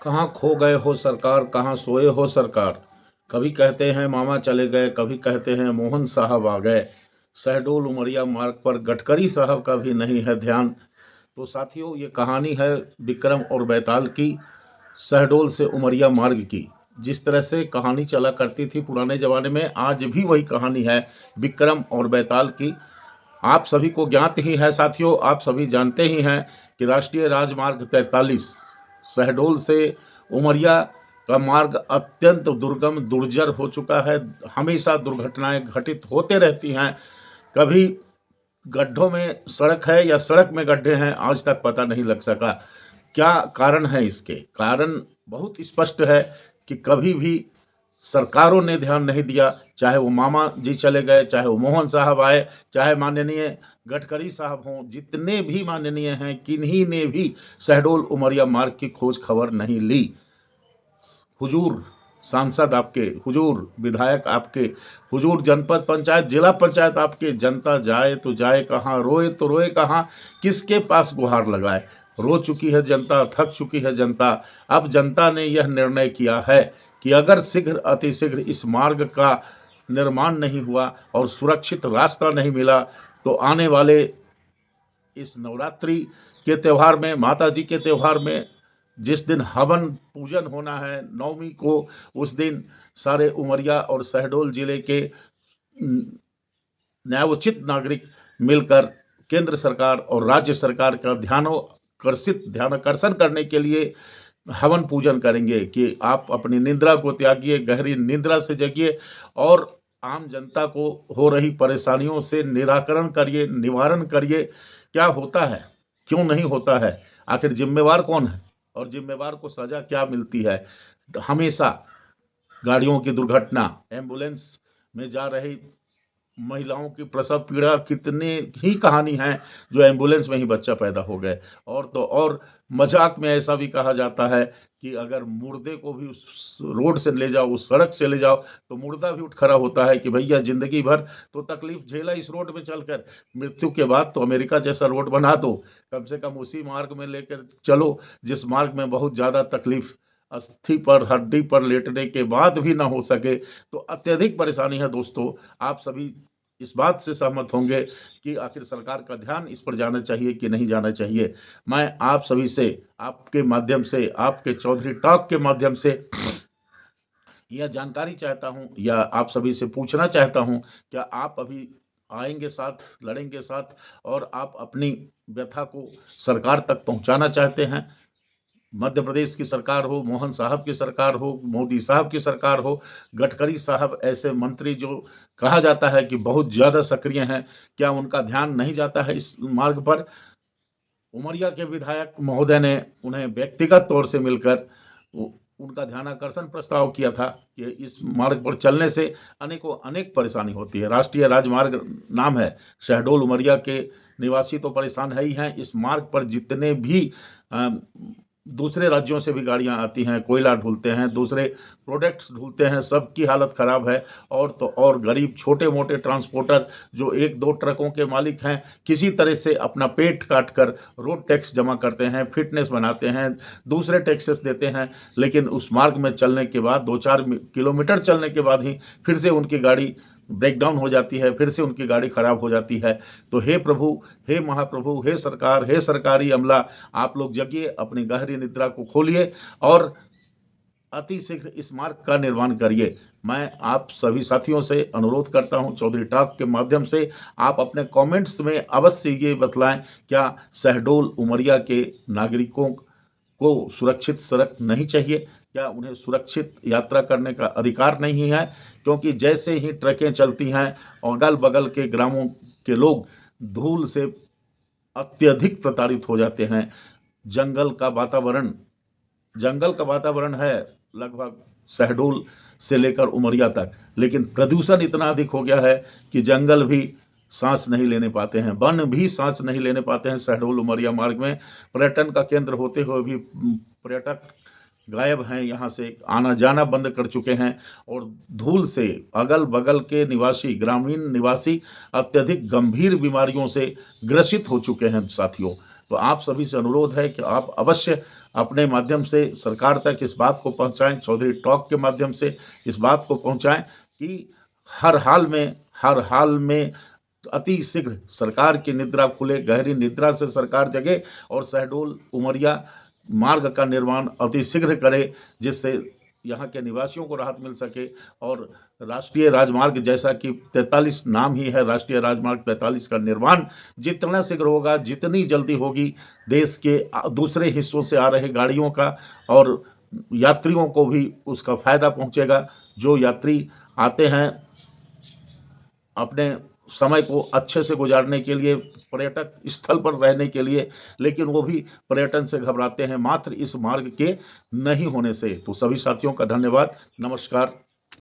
कहाँ खो गए हो सरकार, कहाँ सोए हो सरकार। कभी कहते हैं मामा चले गए, कभी कहते हैं मोहन साहब आ गए। शहडोल उमरिया मार्ग पर गडकरी साहब का भी नहीं है ध्यान। तो साथियों, ये कहानी है विक्रम और बैताल की, शहडोल से उमरिया मार्ग की। जिस तरह से कहानी चला करती थी पुराने ज़माने में, आज भी वही कहानी है विक्रम और बैताल की। आप सभी को ज्ञात ही है साथियों, आप सभी जानते ही हैं कि राष्ट्रीय राजमार्ग 43 शहडोल से उमरिया का मार्ग अत्यंत दुर्गम दुर्जर हो चुका है। हमेशा दुर्घटनाएं घटित होते रहती हैं। कभी गड्ढों में सड़क है या सड़क में गड्ढे हैं, आज तक पता नहीं लग सका। क्या कारण है इसके? कारण बहुत स्पष्ट है कि कभी भी सरकारों ने ध्यान नहीं दिया। चाहे वो मामा जी चले गए, चाहे वो मोहन साहब आए, चाहे माननीय गडकरी साहब हों, जितने भी माननीय हैं, किन्हीं ने भी शहडोल उमरिया मार्ग की खोज खबर नहीं ली। हुजूर सांसद आपके, हुजूर विधायक आपके, हुजूर जनपद पंचायत जिला पंचायत आपके, जनता जाए तो जाए कहाँ, रोए तो रोए कहाँ, किसके पास गुहार लगाए। रो चुकी है जनता, थक चुकी है जनता। अब जनता ने यह निर्णय किया है कि अगर शीघ्र अतिशीघ्र इस मार्ग का निर्माण नहीं हुआ और सुरक्षित रास्ता नहीं मिला, तो आने वाले इस नवरात्रि के त्यौहार में, माता जी के त्यौहार में, जिस दिन हवन पूजन होना है नवमी को, उस दिन सारे उमरिया और शहडोल जिले के न्यायोचित नागरिक मिलकर केंद्र सरकार और राज्य सरकार का ध्यानाकर्षण करने के लिए हवन पूजन करेंगे कि आप अपनी निद्रा को त्यागिए, गहरी निद्रा से जगिए और आम जनता को हो रही परेशानियों से निराकरण करिए, निवारण करिए। क्या होता है, क्यों नहीं होता है, आखिर जिम्मेवार कौन है और जिम्मेवार को सजा क्या मिलती है। हमेशा गाड़ियों की दुर्घटना, एम्बुलेंस में जा रही महिलाओं की प्रसव पीड़ा, कितने ही कहानी हैं जो एम्बुलेंस में ही बच्चा पैदा हो गए। और तो और मजाक में ऐसा भी कहा जाता है कि अगर मुर्दे को भी उस रोड से ले जाओ, उस सड़क से ले जाओ, तो मुर्दा भी उठ खड़ा होता है कि भैया ज़िंदगी भर तो तकलीफ झेला इस रोड में चलकर, मृत्यु के बाद तो अमेरिका जैसा रोड बना दो, कम से कम उसी मार्ग में लेकर चलो जिस मार्ग में बहुत ज़्यादा तकलीफ, अस्थि पर हड्डी पर लेटने के बाद भी ना हो सके। तो अत्यधिक परेशानी है दोस्तों। आप सभी इस बात से सहमत होंगे कि आखिर सरकार का ध्यान इस पर जाना चाहिए कि नहीं जाना चाहिए। मैं आप सभी से, आपके माध्यम से, आपके चौधरी टॉक के माध्यम से यह जानकारी चाहता हूं या आप सभी से पूछना चाहता हूं, क्या आप अभी आएंगे साथ, लड़ेंगे साथ और आप अपनी व्यथा को सरकार तक पहुंचाना चाहते हैं? मध्य प्रदेश की सरकार हो, मोहन साहब की सरकार हो, मोदी साहब की सरकार हो, गडकरी साहब ऐसे मंत्री जो कहा जाता है कि बहुत ज़्यादा सक्रिय हैं, क्या उनका ध्यान नहीं जाता है इस मार्ग पर? उमरिया के विधायक महोदय ने उन्हें व्यक्तिगत तौर से मिलकर उनका ध्यानाकर्षण प्रस्ताव किया था कि इस मार्ग पर चलने से अनेकों अनेक परेशानी होती है। राष्ट्रीय राजमार्ग नाम है, शहडोल उमरिया के निवासी तो परेशान है ही हैं। इस मार्ग पर जितने भी दूसरे राज्यों से भी गाड़ियां आती हैं, कोयला ढुलते हैं, दूसरे प्रोडक्ट्स ढुलते हैं, सबकी हालत ख़राब है। और तो और गरीब छोटे मोटे ट्रांसपोर्टर जो एक दो ट्रकों के मालिक हैं, किसी तरह से अपना पेट काट कर रोड टैक्स जमा करते हैं, फिटनेस बनाते हैं, दूसरे टैक्सेस देते हैं, लेकिन उस मार्ग में चलने के बाद 2-4 किलोमीटर चलने के बाद ही फिर से उनकी गाड़ी ब्रेक डाउन हो जाती है, फिर से उनकी गाड़ी खराब हो जाती है। तो हे प्रभु, हे महाप्रभु, हे सरकार, हे सरकारी अमला, आप लोग जगिए, अपनी गहरी निद्रा को खोलिए और अति शीघ्र इस मार्ग का निर्माण करिए। मैं आप सभी साथियों से अनुरोध करता हूं, चौधरी टॉक के माध्यम से आप अपने कमेंट्स में अवश्य ये बतलाएं, क्या शहडोल उमरिया के नागरिकों को सुरक्षित सड़क नहीं चाहिए? क्या उन्हें सुरक्षित यात्रा करने का अधिकार नहीं है? क्योंकि जैसे ही ट्रकें चलती हैं, अगल बगल के ग्रामों के लोग धूल से अत्यधिक प्रताड़ित हो जाते हैं। जंगल का वातावरण जंगल का वातावरण है लगभग शहडोल से लेकर उमरिया तक, लेकिन प्रदूषण इतना अधिक हो गया है कि जंगल भी सांस नहीं लेने पाते हैं, वन भी सांस नहीं लेने पाते हैं। शहडोल उमरिया मार्ग में पर्यटन का केंद्र होते हुए भी पर्यटक गायब हैं, यहाँ से आना जाना बंद कर चुके हैं और धूल से अगल बगल के निवासी, ग्रामीण निवासी अत्यधिक गंभीर बीमारियों से ग्रसित हो चुके हैं साथियों। तो आप सभी से अनुरोध है कि आप अवश्य अपने माध्यम से सरकार तक इस बात को पहुंचाएं, चौधरी टॉक के माध्यम से इस बात को पहुंचाएं कि हर हाल में अति शीघ्र सरकार की निद्रा खुले, गहरी निद्रा से सरकार जगे और शहडोल उमरिया मार्ग का निर्माण अति शीघ्र करे, जिससे यहाँ के निवासियों को राहत मिल सके। और राष्ट्रीय राजमार्ग, जैसा कि 43 नाम ही है, राष्ट्रीय राजमार्ग 43 का निर्माण जितना शीघ्र होगा, जितनी जल्दी होगी, देश के दूसरे हिस्सों से आ रहे गाड़ियों का और यात्रियों को भी उसका फ़ायदा पहुँचेगा। जो यात्री आते हैं अपने समय को अच्छे से गुजारने के लिए, पर्यटक स्थल पर रहने के लिए, लेकिन वो भी पर्यटन से घबराते हैं मात्र इस मार्ग के नहीं होने से। तो सभी साथियों का धन्यवाद, नमस्कार।